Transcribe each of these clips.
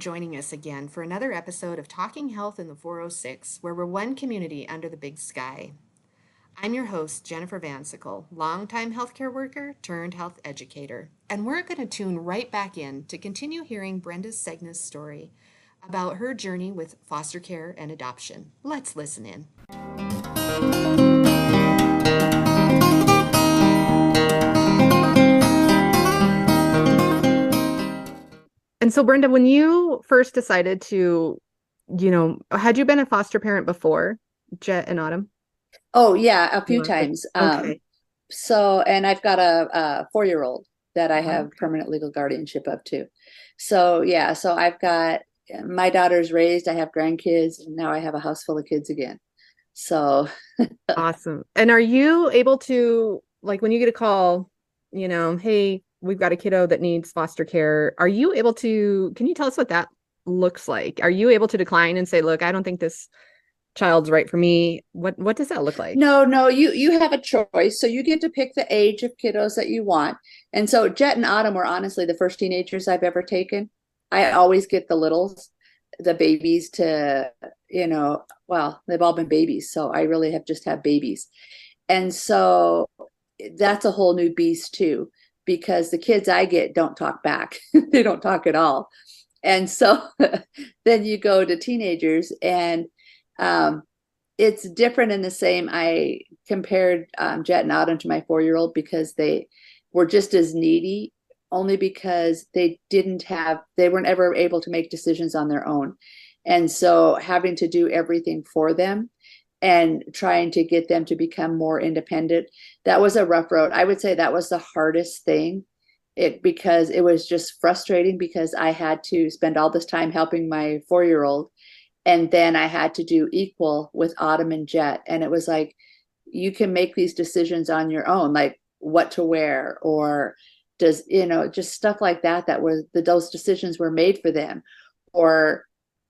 joining us again for another episode of Talking Health in the 406, where we're one community under the big sky. I'm your host, Jennifer Vansickle, longtime healthcare worker turned health educator, and we're going to tune right back in to continue hearing Brenda Segna's story about her journey with foster care and adoption. Let's listen in. And so, Brenda, when you first decided to, had you been a foster parent before, Jet and Autumn? Oh yeah, a few You are. times. Okay. And I've got a 4-year-old that I have Okay. permanent legal guardianship of too. So yeah, so I've got my daughter's raised, I have grandkids, and now I have a house full of kids again. So Awesome. And are you able to, like, when you get a call, hey, we've got a kiddo that needs foster care, are you able to, can you tell us what that looks like? Are you able to decline and say, look, I don't think this child's right for me? What does that look like? no, you have a choice. So you get to pick the age of kiddos that you want. And so Jet and Autumn were honestly the first teenagers I've ever taken. I always get the littles, the babies to, well, they've all been babies, so I really have just had babies. And so that's a whole new beast too, because the kids I get don't talk back. They don't talk at all. And so then you go to teenagers, and um, it's different in the same. I compared Jet and Autumn to my 4-year-old because they were just as needy, only because they weren't ever able to make decisions on their own. And so having to do everything for them and trying to get them to become more independent, that was a rough road. I would say that was the hardest thing. Because it was just frustrating, because I had to spend all this time helping my 4-year-old, and then I had to do equal with Autumn and Jet. And it was like, you can make these decisions on your own, like what to wear, or just stuff like that, those decisions were made for them. Or,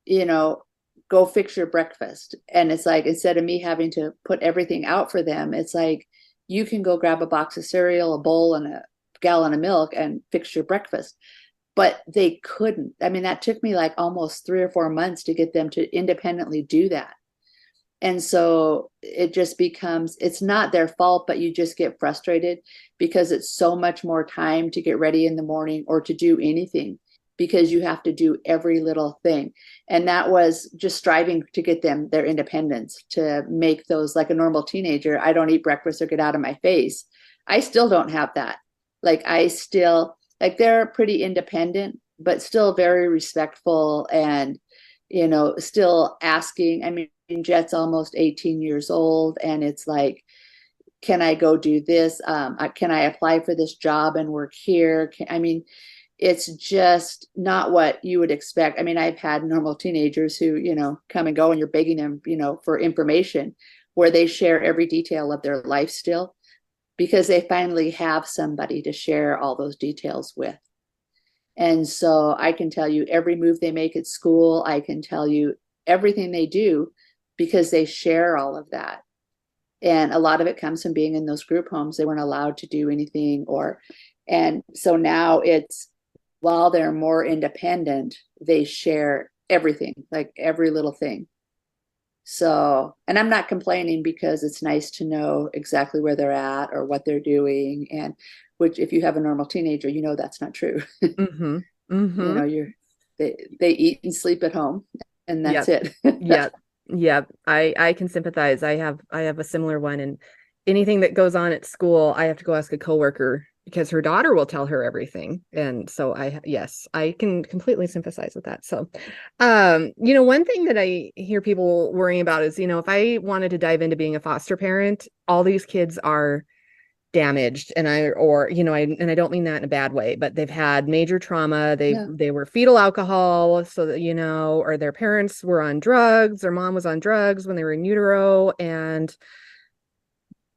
you know, go fix your breakfast. And it's like, instead of me having to put everything out for them, it's like, you can go grab a box of cereal, a bowl, and a gallon of milk and fix your breakfast. But they couldn't. I mean, that took me like almost 3 or 4 months to get them to independently do that. And so it just becomes, it's not their fault, but you just get frustrated because it's so much more time to get ready in the morning or to do anything, because you have to do every little thing. And that was just striving to get them their independence, to make those like a normal teenager. I don't eat breakfast or get out of my face. I still don't have that. They're pretty independent, but still very respectful, and still asking. I mean, Jet's almost 18 years old, and it's like, can I go do this? Can I apply for this job and work here? It's just not what you would expect. I mean, I've had normal teenagers who, come and go, and you're begging them, for information, where they share every detail of their life still, because they finally have somebody to share all those details with. And so I can tell you every move they make at school. I can tell you everything they do, because they share all of that. And a lot of it comes from being in those group homes. They weren't allowed to do anything, and so now it's, while they're more independent, they share everything, like every little thing. So, and I'm not complaining, because it's nice to know exactly where they're at or what they're doing. And which, if you have a normal teenager, that's not true. Mm-hmm. you Mm-hmm. know, you're they eat and sleep at home, and that's Yep. it. Yep. Yep. I can sympathize. I have a similar one, and anything that goes on at school, I have to go ask a coworker because her daughter will tell her everything. And so yes, I can completely sympathize with that. So, one thing that I hear people worrying about is, if I wanted to dive into being a foster parent, all these kids are damaged, and I don't mean that in a bad way, but they've had major trauma. they No. they were fetal alcohol, so that or their parents were on drugs, their mom was on drugs when they were in utero, and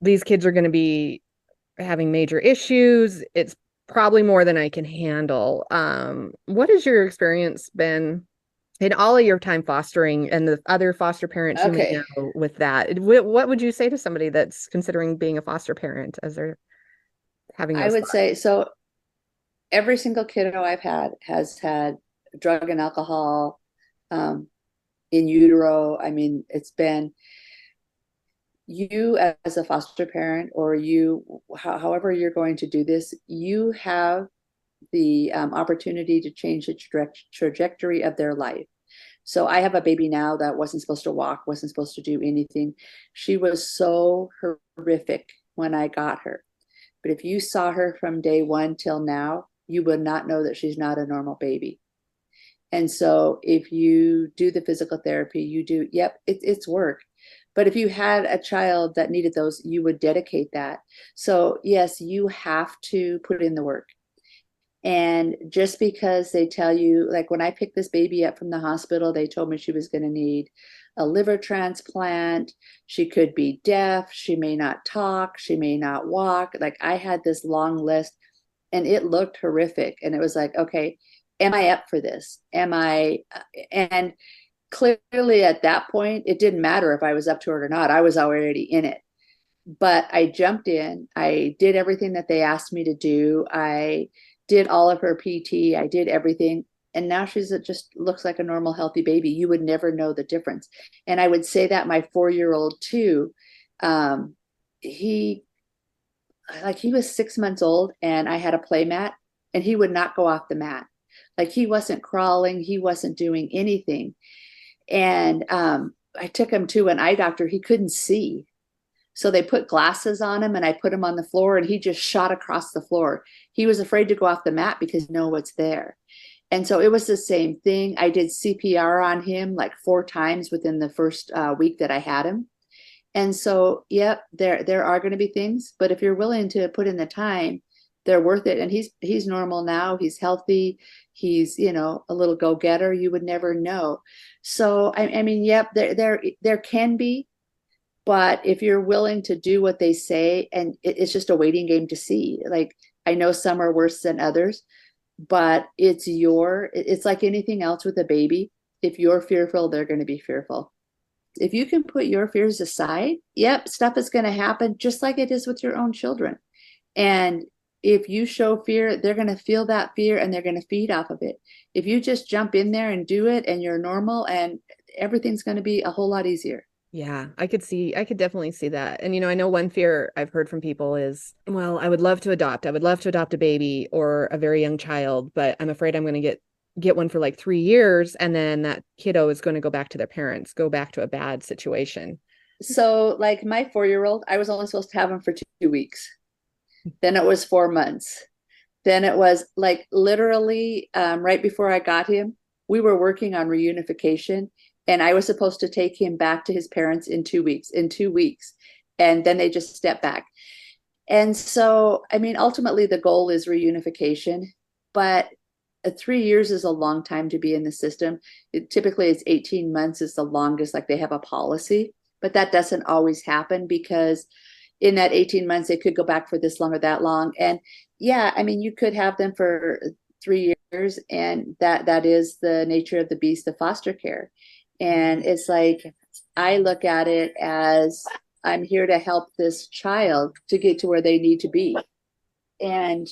these kids are going to be having major issues. It's probably more than I can handle. What has your experience been in all of your time fostering, and the other foster parents you may Okay. know with that? What would you say to somebody that's considering being a foster parent as they're having I those would thoughts? say so. Every single kiddo I've had has had drug and alcohol, um, in utero. I mean, it's been you as a foster parent, or you, however you're going to do this, you have the opportunity to change the trajectory of their life. So I have a baby now that wasn't supposed to walk, wasn't supposed to do anything. She was so horrific when I got her. But if you saw her from day one till now, you would not know that she's not a normal baby. And so if you do the physical therapy, you do, yep, it's work. But if you had a child that needed those, you would dedicate that. So yes, you have to put in the work. And just because they tell you, like when I picked this baby up from the hospital, they told me she was going to need a liver transplant. She could be deaf. She may not talk. She may not walk. Like I had this long list and it looked horrific. And it was like, okay, am I up for this? Am I? And clearly at that point, it didn't matter if I was up to it or not. I was already in it. But I jumped in. I did everything that they asked me to do. I did all of her PT. I did everything. And now she's just looks like a normal, healthy baby. You would never know the difference. And I would say that my 4-year-old too, um, he he was 6 months old and I had a play mat and he would not go off the mat. Like he wasn't crawling, he wasn't doing anything. And I took him to an eye doctor. He couldn't see. So they put glasses on him and I put him on the floor and he just shot across the floor. He was afraid to go off the mat because he know what's there. And so it was the same thing. I did CPR on him like 4 times within the first week that I had him. And so, yep, there are going to be things, but if you're willing to put in the time, they're worth it. And he's normal now. He's healthy. He's, a little go-getter. You would never know. So I mean, yep, there can be, but if you're willing to do what they say, and it's just a waiting game to see. Like I know some are worse than others, but it's like anything else with a baby. If you're fearful, they're going to be fearful. If you can put your fears aside, yep, stuff is going to happen just like it is with your own children. And if you show fear, they're going to feel that fear and they're going to feed off of it. If you just jump in there and do it and you're normal, and everything's going to be a whole lot easier. Yeah, I could definitely see that. And I know one fear I've heard from people is, well, I would love to adopt. I would love to adopt a baby or a very young child, but I'm afraid I'm going to get one for like 3 years and then that kiddo is going to go back to their parents, go back to a bad situation. So, like my 4-year-old, I was only supposed to have him for 2 weeks. Then it was 4 months. Then it was like literally right before I got him, we were working on reunification, and I was supposed to take him back to his parents in 2 weeks. And then they just stepped back. And so, I mean, ultimately, the goal is reunification, but 3 years is a long time to be in the system. Typically, it's 18 months is the longest, like they have a policy, but that doesn't always happen because in that 18 months, they could go back for this long or that long. And yeah, I mean, you could have them for 3 years, and that is the nature of the beast of foster care. And it's like, I look at it as I'm here to help this child to get to where they need to be. And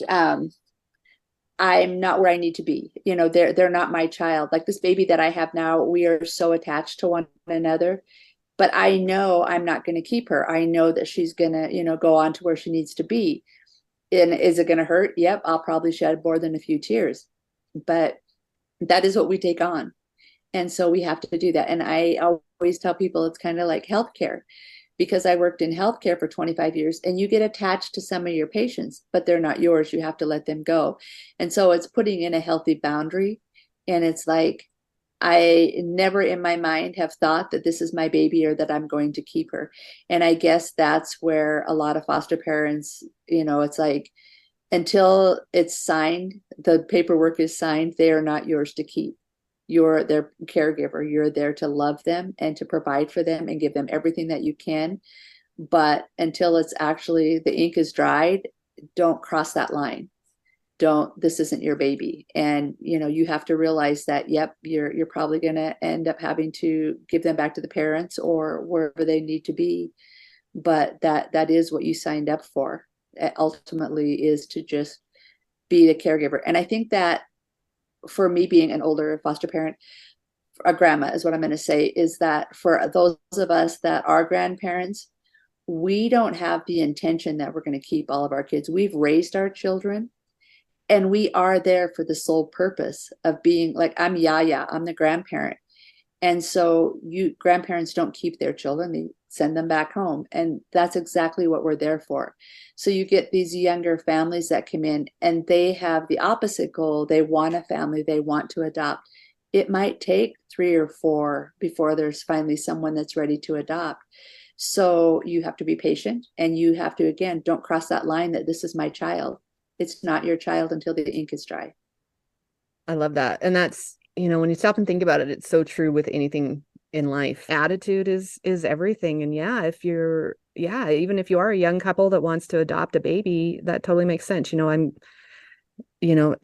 I'm not where I need to be. They're not my child. Like this baby that I have now, we are so attached to one another. But I know I'm not going to keep her. I know that she's going to, go on to where she needs to be. And is it going to hurt? Yep, I'll probably shed more than a few tears. But that is what we take on. And so we have to do that. And I always tell people it's kind of like healthcare, because I worked in healthcare for 25 years, and you get attached to some of your patients, but they're not yours. You have to let them go. And so it's putting in a healthy boundary. And it's like, I never in my mind have thought that this is my baby or that I'm going to keep her. And I guess that's where a lot of foster parents, it's like, until it's signed, the paperwork is signed, they are not yours to keep. You're their caregiver. You're there to love them and to provide for them and give them everything that you can. But until it's actually the ink is dried, don't cross that line. This isn't your baby. And you have to realize that, yep, you're probably going to end up having to give them back to the parents or wherever they need to be. But that is what you signed up for. Ultimately is to just be the caregiver. And I think that for me being an older foster parent, a grandma is what I'm going to say, is that for those of us that are grandparents, we don't have the intention that we're going to keep all of our kids. We've raised our children, and we are there for the sole purpose of being like, I'm Yaya, I'm the grandparent. And so you grandparents don't keep their children, they send them back home. And that's exactly what we're there for. So you get these younger families that come in and they have the opposite goal. They want a family, they want to adopt. It might take 3 or 4 before there's finally someone that's ready to adopt. So you have to be patient, and you have to, again, don't cross that line that this is my child. It's not your child until the ink is dry. I love that. And that's, when you stop and think about it, it's so true with anything in life. Attitude is everything. And even if you are a young couple that wants to adopt a baby, that totally makes sense.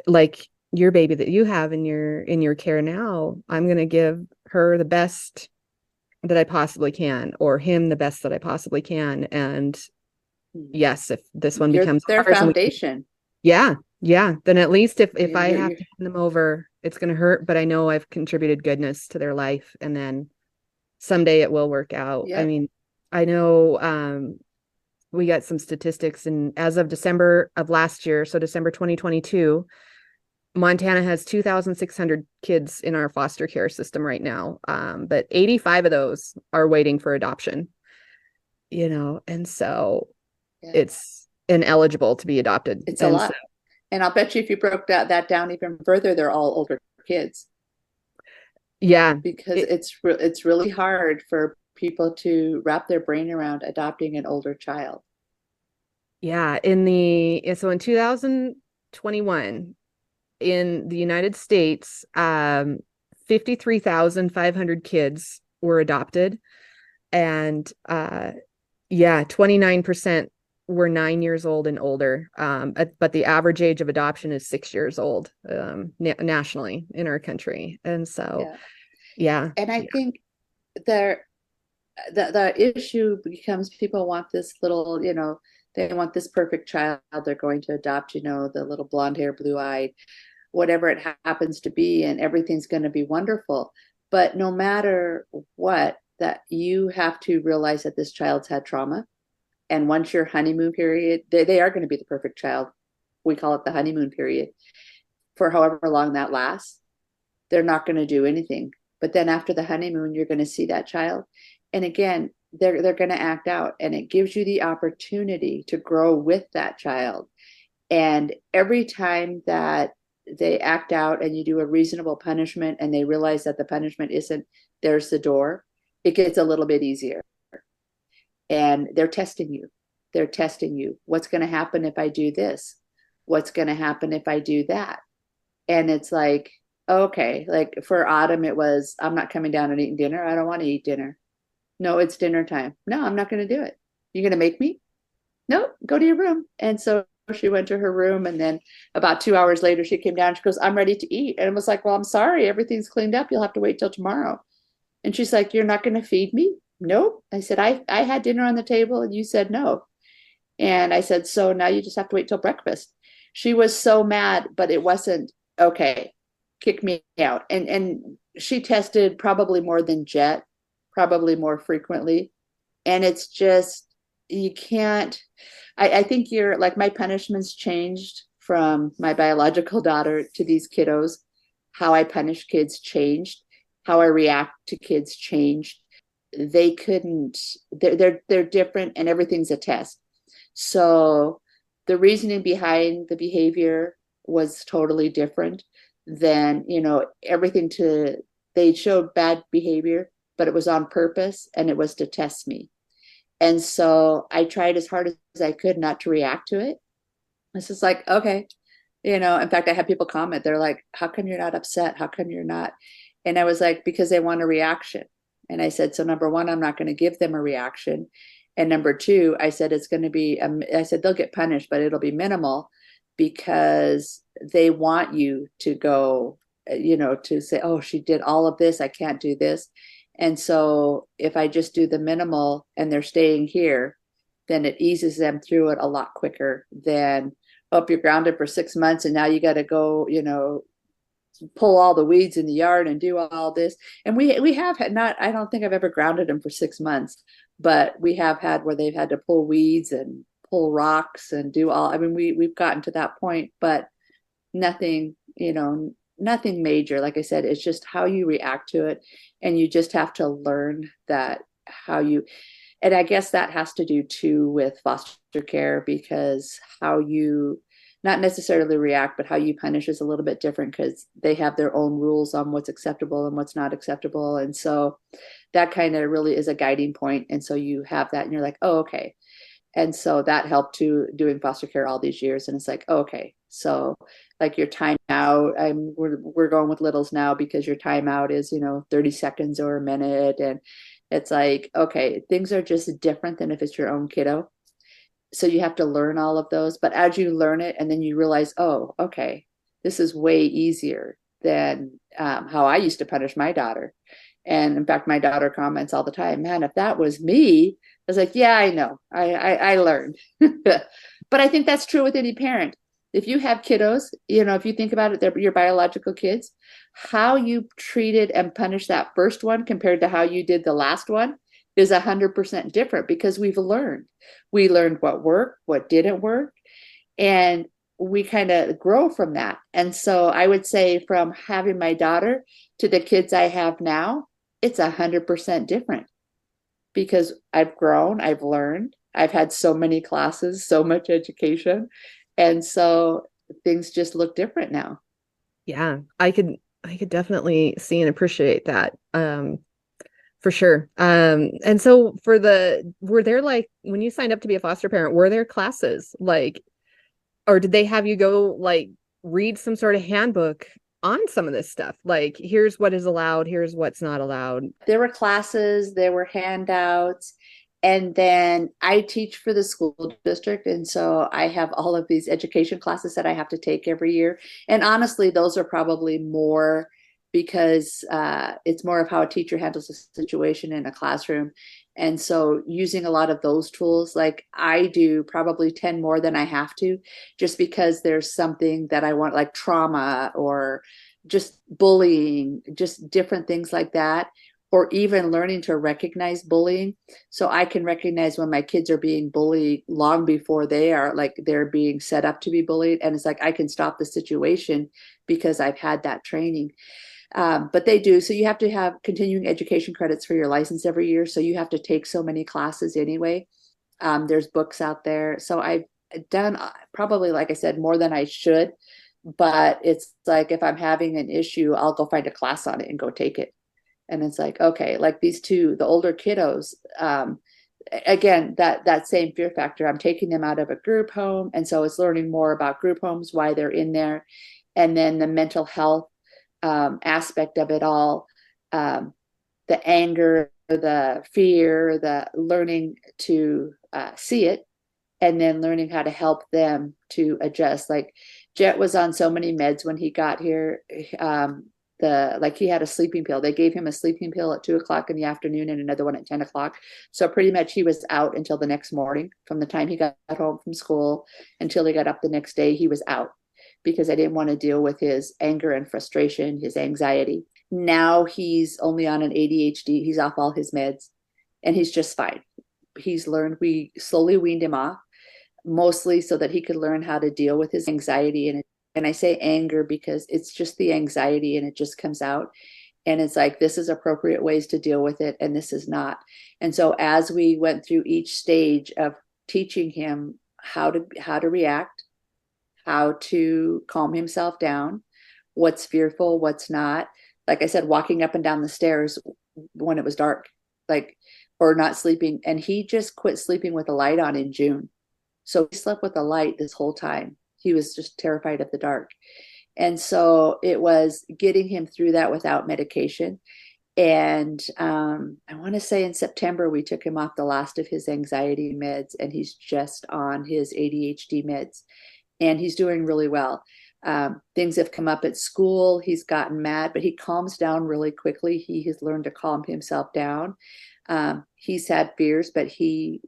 Like your baby that you have in your care now, I'm going to give her the best that I possibly can, or him the best that I possibly can. And yes, if this one You're becomes their ours, foundation. yeah, then at least if I have You're, to hand them over, it's going to hurt, but I know I've contributed goodness to their life, and then someday it will work out. I yep. mean, I know we got some statistics, and as of December of last year, so December 2022, Montana has 2,600 kids in our foster care system right now, but 85 of those are waiting for adoption, and so Yeah. it's ineligible to be adopted. It's a And so, lot. And I'll bet you if you broke that down even further, they're all older kids, yeah, because it, it's really hard for people to wrap their brain around adopting an older child. yeah, so in 2021 in the United States, 53,500 kids were adopted, and 29% were 9 years old and older. But the average age of adoption is 6 years old, nationally in our country. And so, Yeah. yeah, And I think there the issue becomes people want this little, they want this perfect child they're going to adopt, the little blonde hair, blue eyed, whatever it happens to be, and everything's going to be wonderful. But no matter what, that you have to realize that this child's had trauma. And once your honeymoon period, they are going to be the perfect child. We call it the honeymoon period. For however long that lasts, they're not going to do anything. But then after the honeymoon, you're going to see that child. And again, they're going to act out, and it gives you the opportunity to grow with that child. And every time that they act out and you do a reasonable punishment and they realize that the punishment isn't, there's the door, it gets a little bit easier. And they're testing you. They're testing you. What's going to happen if I do this? What's going to happen if I do that? And it's like, okay, like for Autumn, it was, I'm not coming down and eating dinner. I don't want to eat dinner. No, it's dinner time. No, I'm not going to do it. You're going to make me? No, go to your room. And so she went to her room, and then about 2 hours later, she came down. She goes, I'm ready to eat. And it was like, well, I'm sorry, everything's cleaned up. You'll have to wait till tomorrow. And she's like, you're not going to feed me? Nope. I said, I had dinner on the table and you said no. And I said, so now you just have to wait till breakfast. She was so mad, but it wasn't okay. Kick me out. And she tested probably more than Jet, probably more frequently. And it's just, you can't, I think you're like, my punishments changed from my biological daughter to these kiddos. How I punish kids changed. How I react to kids changed. They couldn't, they're different, and everything's a test. So the reasoning behind the behavior was totally different than, everything they showed bad behavior, but it was on purpose, and it was to test me. And so I tried as hard as I could not to react to it. It's just like, okay, in fact, I had people comment, they're like, how come you're not upset? How come you're not? And I was like, because they want a reaction. And I said, so number one, I'm not going to give them a reaction. And number two, I said, it's going to be, I said, they'll get punished, but it'll be minimal, because they want you to go, to say, oh, she did all of this, I can't do this. And so if I just do the minimal and they're staying here, then it eases them through it a lot quicker than, oh, you're grounded for 6 months and now you got to go, pull all the weeds in the yard and do all this. And we have had not, I don't think I've ever grounded them for 6 months, but we have had where they've had to pull weeds and pull rocks and do all, I mean, we've gotten to that point, but nothing, nothing major. Like I said, it's just how you react to it. And you just have to learn that how you, and I guess that has to do too with foster care, because how you not necessarily react, but how you punish is a little bit different because they have their own rules on what's acceptable and what's not acceptable. And so that kind of really is a guiding point. And so you have that and you're like, oh, okay. And so that helped to doing foster care all these years. And it's like, oh, okay, so like your timeout, we're going with littles now because your timeout is 30 seconds or a minute, and it's like, okay, things are just different than if it's your own kiddo. So you have to learn all of those, but as you learn it and then you realize, oh, okay, this is way easier than how I used to punish my daughter. And in fact, my daughter comments all the time, man, if that was me, I was like, yeah, I know, I learned. But I think that's true with any parent. If you have kiddos, if you think about it, they're your biological kids, how you treated and punished that first one compared to how you did the last one is 100% different, because we learned what worked, what didn't work, and we kind of grow from that. And so I would say from having my daughter to the kids I have now, it's 100% different, because I've grown, I've learned, I've had so many classes, so much education. And so things just look different now. Yeah, I could definitely see and appreciate that. For sure. And so were there, like, when you signed up to be a foster parent, were there classes like, or did they have you go like read some sort of handbook on some of this stuff? Like, here's what is allowed, here's what's not allowed. There were classes, there were handouts, and then I teach for the school district. And so I have all of these education classes that I have to take every year. And honestly, those are probably more because it's more of how a teacher handles a situation in a classroom. And so using a lot of those tools, like I do probably 10 more than I have to, just because there's something that I want, like trauma or just bullying, just different things like that, or even learning to recognize bullying. So I can recognize when my kids are being bullied long before they're being set up to be bullied. And it's like, I can stop the situation because I've had that training. But they do. So you have to have continuing education credits for your license every year. So you have to take so many classes anyway. There's books out there. So I've done probably, like I said, more than I should. But it's like, if I'm having an issue, I'll go find a class on it and go take it. And it's like, okay, like these two, the older kiddos, again, that same fear factor, I'm taking them out of a group home. And so it's learning more about group homes, why they're in there. And then the mental health aspect of it all, the anger, the fear, the learning to see it, and then learning how to help them to adjust. Like Jet was on so many meds when he got here. He had a sleeping pill. They gave him a sleeping pill at 2 o'clock in the afternoon and another one at 10 o'clock. So pretty much he was out until the next morning. From the time he got home from school until he got up the next day, he was out, because I didn't want to deal with his anger and frustration, his anxiety. Now he's only on an ADHD. He's off all his meds and he's just fine. He's learned, we slowly weaned him off, mostly so that he could learn how to deal with his anxiety. And I say anger because it's just the anxiety and it just comes out. And it's like, this is appropriate ways to deal with it, and this is not. And so as we went through each stage of teaching him how to react, how to calm himself down, what's fearful, what's not. Like I said, walking up and down the stairs when it was dark, or not sleeping. And he just quit sleeping with the light on in June. So he slept with the light this whole time. He was just terrified of the dark. And so it was getting him through that without medication. And I want to say in September, we took him off the last of his anxiety meds, and he's just on his ADHD meds. And he's doing really well. Things have come up at school. He's gotten mad, but he calms down really quickly. He has learned to calm himself down. He's had fears, but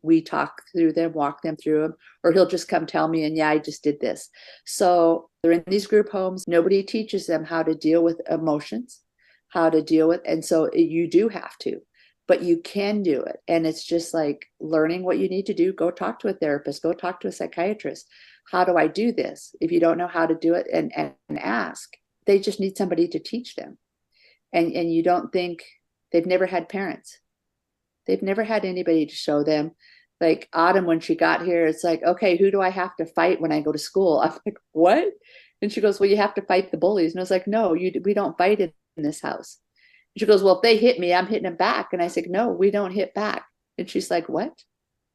we talk through them, walk them through them, or he'll just come tell me, and yeah, I just did this. So they're in these group homes. Nobody teaches them how to deal with emotions, how to deal with, and so you do have to, but you can do it. And it's just like learning what you need to do. Go talk to a therapist, go talk to a psychiatrist. How do I do this? If you don't know how to do it, and ask, they just need somebody to teach them. And you don't think, they've never had parents. They've never had anybody to show them. Like Autumn, when she got here, it's like, okay, who do I have to fight when I go to school? I'm like, what? And she goes, well, you have to fight the bullies. And I was like, no, we don't fight in this house. And she goes, well, if they hit me, I'm hitting them back. And I said, no, we don't hit back. And she's like, what?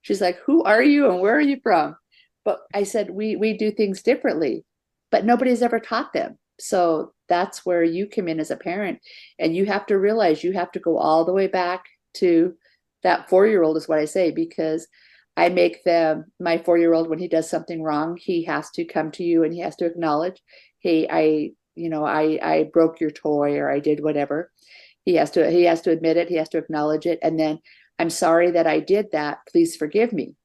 She's like, who are you and where are you from? But I said, we do things differently, but nobody's ever taught them. So that's where you come in as a parent, and you have to realize you have to go all the way back to that 4-year-old is what I say, because I make them, my 4-year-old, when he does something wrong, he has to come to you and he has to acknowledge, hey, I broke your toy, or I did whatever. He has to admit it. He has to acknowledge it. And then, I'm sorry that I did that. Please forgive me.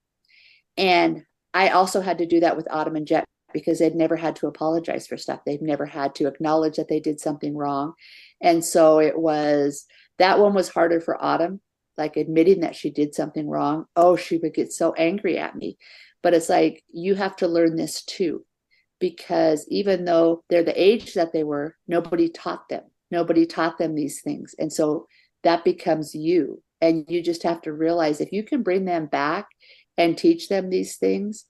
And I also had to do that with Autumn and Jet, because they'd never had to apologize for stuff. They've never had to acknowledge that they did something wrong. And so that one was harder for Autumn, like admitting that she did something wrong. Oh, she would get so angry at me. But it's like, you have to learn this too, because even though they're the age that they were, nobody taught them. Nobody taught them these things. And so that becomes you. And you just have to realize, if you can bring them back and teach them these things,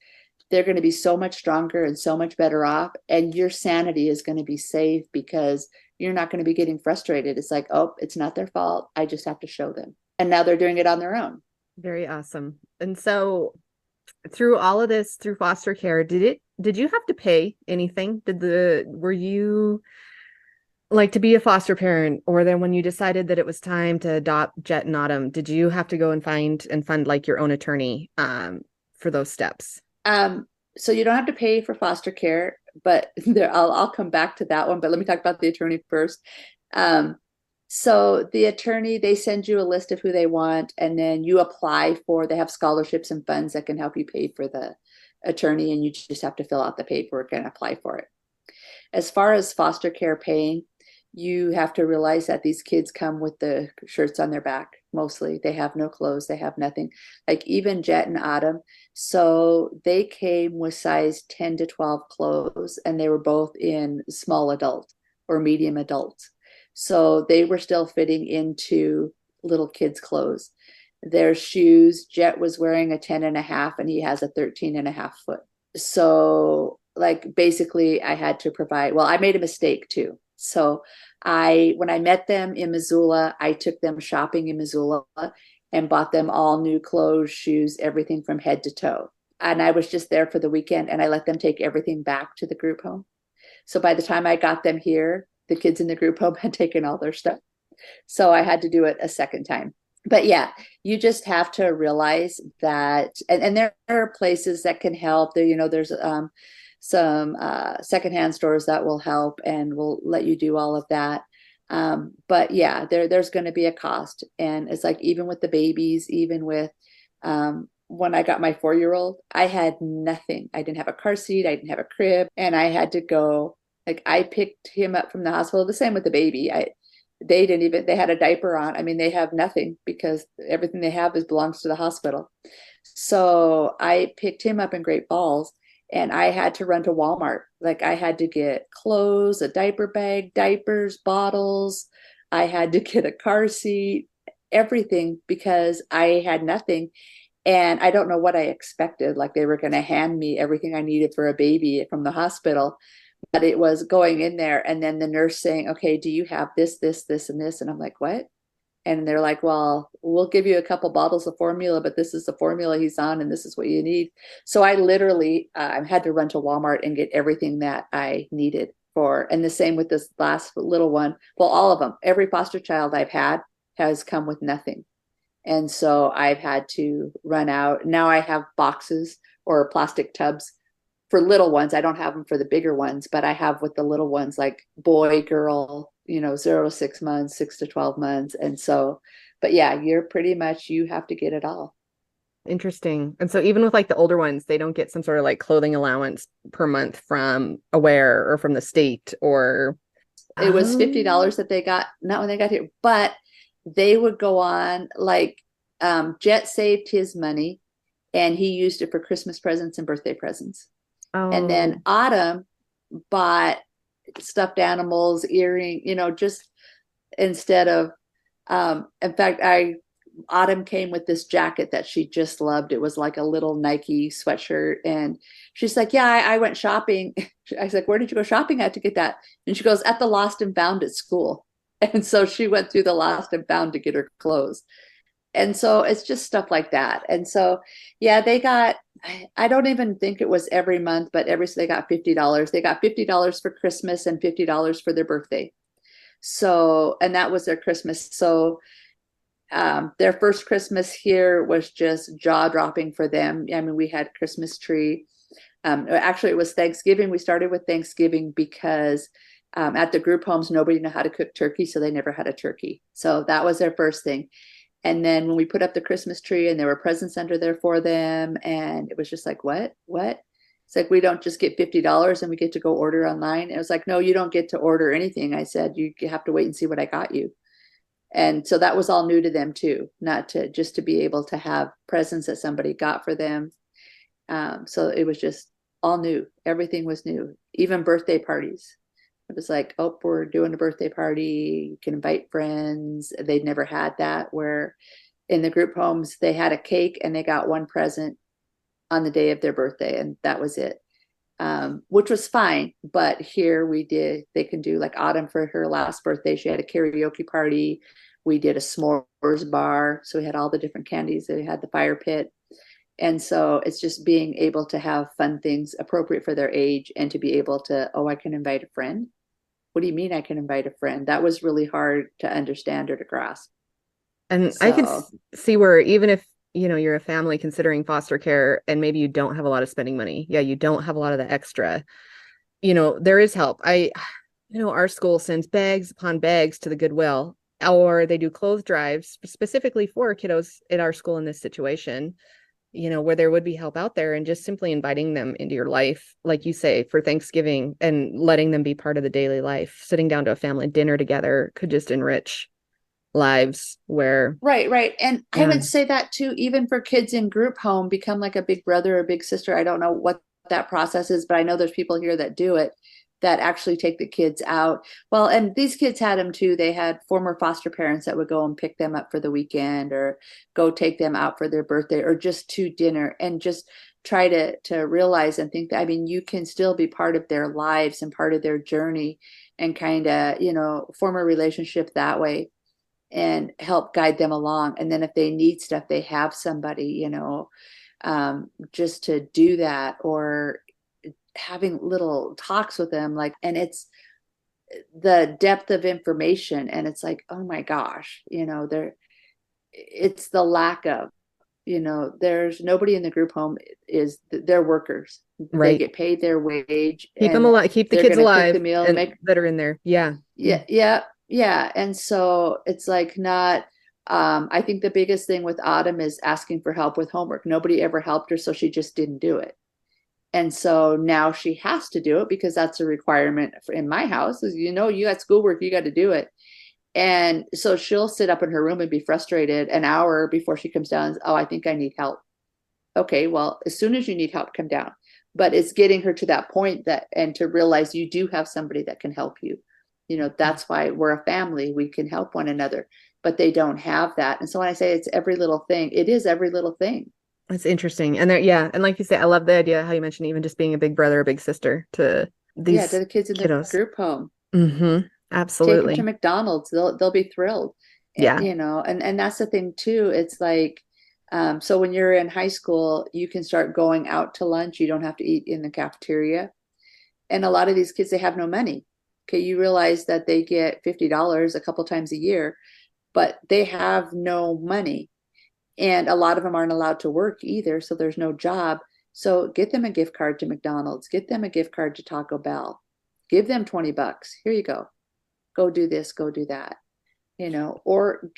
they're going to be so much stronger and so much better off. And your sanity is going to be safe, because you're not going to be getting frustrated. It's like, oh, it's not their fault. I just have to show them. And now they're doing it on their own. Very awesome. And so through all of this, through foster care, did you have to pay anything? Were you like, to be a foster parent, or then when you decided that it was time to adopt Jet and Autumn, did you have to go and fund like your own attorney for those steps? So you don't have to pay for foster care, but I'll come back to that one. But let me talk about the attorney first. So the attorney, they send you a list of who they want, and then you apply they have scholarships and funds that can help you pay for the attorney, and you just have to fill out the paperwork and apply for it. As far as foster care paying, you have to realize that these kids come with the shirts on their back. Mostly they have no clothes, they have nothing. Like even Jet and Autumn, so they came with size 10 to 12 clothes, and they were both in small adult or medium adult. So they were still fitting into little kids' clothes. Their shoes, Jet was wearing a 10 and a half, and he has a 13 and a half foot. So like basically I had to provide, well, I made a mistake too. So when I met them in Missoula, I took them shopping in Missoula and bought them all new clothes, shoes, everything from head to toe. And I was just there for the weekend, and I let them take everything back to the group home. So by the time I got them here, the kids in the group home had taken all their stuff. So I had to do it a second time. But yeah, you just have to realize that, and there are places that can help. There's some secondhand stores that will help and will let you do all of that. But yeah, there's going to be a cost. And it's like, even with the babies, even with when I got my 4-year-old, I had nothing. I didn't have a car seat. I didn't have a crib. And I had to go, like, I picked him up from the hospital. The same with the baby. They had a diaper on. I mean, they have nothing, because everything they have belongs to the hospital. So I picked him up in Great Falls, and I had to run to Walmart. Like, I had to get clothes, a diaper bag, diapers, bottles. I had to get a car seat, everything, because I had nothing. And I don't know what I expected. Like, they were going to hand me everything I needed for a baby from the hospital. But it was going in there, and then the nurse saying, okay, do you have this, this, this, and this? And I'm like, what? And they're like, well, we'll give you a couple bottles of formula, but this is the formula he's on, and this is what you need. So I literally had to run to Walmart and get everything that I needed for. And the same with this last little one. Well, all of them, every foster child I've had has come with nothing. And so I've had to run out. Now I have boxes or plastic tubs for little ones. I don't have them for the bigger ones, but I have with the little ones, like boy, girl, 0 to 6 months, 6 to 12 months. And so, But yeah, you're pretty much, you have to get it all. Interesting. And so even with like the older ones, they don't get some sort of like clothing allowance per month from Aware or from the state or It was oh. $50 that they got, not when they got here, but they would go on like Jet saved his money and he used it for Christmas presents and birthday presents. And then Oh. Autumn bought stuffed animals, earring, just instead of in fact, I Autumn came with this jacket that she just loved. It was like a little Nike sweatshirt. And she's like, yeah, I went shopping. I was like, where did you go shopping at to get that? And she goes, at the lost and found at school. And so she went through the lost and found to get her clothes. And so it's just stuff like that. And so, yeah, they got, I don't even think it was every month, but so they got $50. They got $50 for Christmas and $50 for their birthday. So, and that was their Christmas. So their first Christmas here was just jaw dropping for them. I mean, we had Christmas tree. Actually, it was Thanksgiving. We started with Thanksgiving because at the group homes, nobody knew how to cook turkey, so they never had a turkey. So that was their first thing. And then when we put up the Christmas tree and there were presents under there for them, and it was just like, what? It's like, we don't just get $50 and we get to go order online. It was like, no, you don't get to order anything. I said, you have to wait and see what I got you. And so that was all new to them too, not to just to be able to have presents that somebody got for them. So it was just all new. Everything was new, even birthday parties. It was like, oh, we're doing a birthday party. You can invite friends. They'd never had that, where in the group homes, they had a cake and they got one present on the day of their birthday, and that was it. Which was fine. But here they can do like Autumn for her last birthday. She had a karaoke party. We did a s'mores bar. So we had all the different candies. They had the fire pit. And so it's just being able to have fun things appropriate for their age and to be able to, oh, I can invite a friend. What do you mean I can invite a friend? That was really hard to understand or to grasp. And I can So, see where even if, you're a family considering foster care and maybe you don't have a lot of spending money. Yeah, you don't have a lot of the extra. There is help. Our school sends bags upon bags to the Goodwill, or they do clothes drives specifically for kiddos in our school in this situation, where there would be help out there and just simply inviting them into your life, like you say, for Thanksgiving and letting them be part of the daily life. Sitting down to a family dinner together could just enrich lives where, right. And I yeah, would say that too, even for kids in group home, become like a big brother or big sister. I don't know what that process is, but I know there's people here that do it, that actually take the kids out. Well, and these kids had them too. They had former foster parents that would go and pick them up for the weekend or go take them out for their birthday or just to dinner, and just try to realize and think that, I mean, you can still be part of their lives and part of their journey, and kind of, form a relationship that way and help guide them along. And then if they need stuff, they have somebody, just to do that, or having little talks with them. Like, and it's the depth of information. And it's like, oh my gosh, it's the lack of, there's nobody in the group home, they're workers. They right. get paid their wage Keep them and alive, keep the they're kids going to cook the alive meal and and make. that are in there. Yeah. Yeah, yeah. And so it's like not, I think the biggest thing with Autumn is asking for help with homework. Nobody ever helped her, so she just didn't do it. And so now she has to do it because that's a requirement in my house. Is, you got schoolwork, you got to do it. And so she'll sit up in her room and be frustrated an hour before she comes down. Oh, I think I need help. Okay, well, as soon as you need help, come down. But it's getting her to that point, that and to realize you do have somebody that can help you. That's why we're a family. We can help one another, but they don't have that. And so when I say it's every little thing, it is every little thing. That's interesting. And there, yeah. And like you say, I love the idea how you mentioned even just being a big brother, a big sister to Yeah, to these the kids in the kiddos. group home, Mm-hmm. take them to Absolutely. McDonald's. They'll be thrilled. Yeah. And that's the thing too. It's like, so when you're in high school, you can start going out to lunch. You don't have to eat in the cafeteria. And a lot of these kids, they have no money. Okay, you realize that they get $50 a couple times a year, but they have no money. And a lot of them aren't allowed to work either, so there's no job. So get them a gift card to McDonald's, get them a gift card to Taco Bell, give them $20. Here you go. Go do this, go do that. or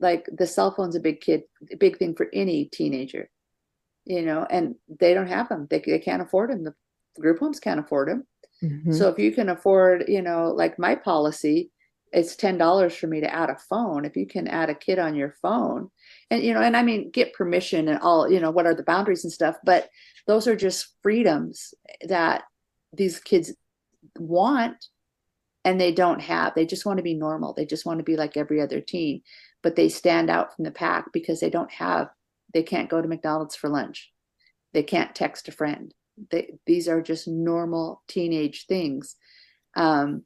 like the cell phone's a big thing for any teenager, and they don't have them. They can't afford them. The group homes can't afford them. Hmm. So if you can afford, like my policy, it's $10 for me to add a phone. If you can add a kid on your phone, and I mean, get permission and all, what are the boundaries and stuff, but those are just freedoms that these kids want and they don't have. They just want to be normal. They just want to be like every other teen, but they stand out from the pack because they can't go to McDonald's for lunch. They can't text a friend. These are just normal teenage things. Um,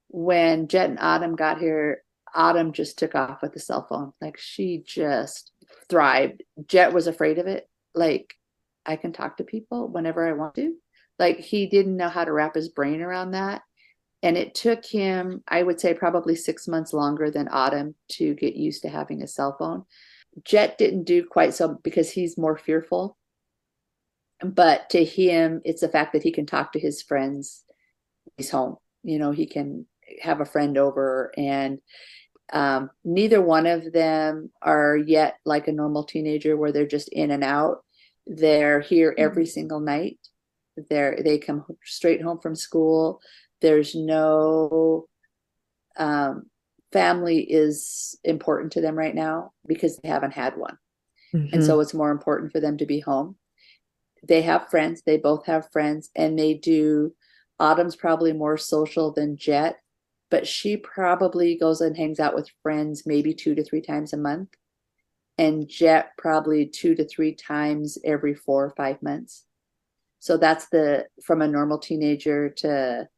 when Jet and Autumn got here, Autumn just took off with the cell phone. Like she just thrived. Jet was afraid of it. Like, I can talk to people whenever I want to. Like, he didn't know how to wrap his brain around that. And it took him, I would say, probably 6 months longer than Autumn to get used to having a cell phone. Jet didn't do quite so because he's more fearful. But to him, it's the fact that he can talk to his friends. He's home. He can have a friend over, and neither one of them are yet like a normal teenager where they're just in and out. They're here every single night. They come straight home from school. There's no family is important to them right now because they haven't had one. And Hmm. so it's more important for them to be home. They have friends. They both have friends, and they do. Autumn's probably more social than Jet, but she probably goes and hangs out with friends maybe 2 to 3 times a month, and Jet probably 2 to 3 times every 4 or 5 months. So that's from a normal teenager to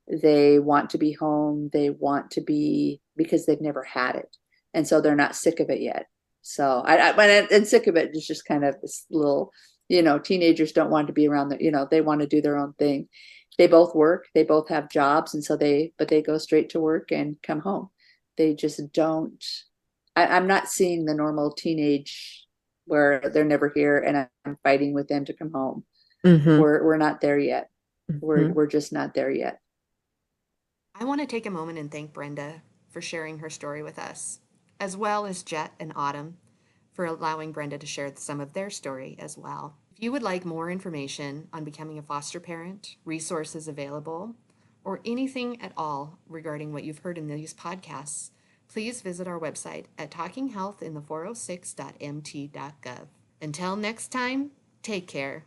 they want to be home. They want to be because they've never had it, and so they're not sick of it yet. So and sick of it is just kind of this little, teenagers don't want to be around they want to do their own thing. They both work. They both have jobs, and so they go straight to work and come home. They just don't. I'm not seeing the normal teenage where they're never here, and I'm fighting with them to come home. Hmm. We're not there yet. We're Hmm. we're just not there yet. I want to take a moment and thank Brenda for sharing her story with us, as well as Jet and Autumn for allowing Brenda to share some of their story as well. If you would like more information on becoming a foster parent, resources available, or anything at all regarding what you've heard in these podcasts, please visit our website at talkinghealthin the406.mt.gov. Until next time, take care.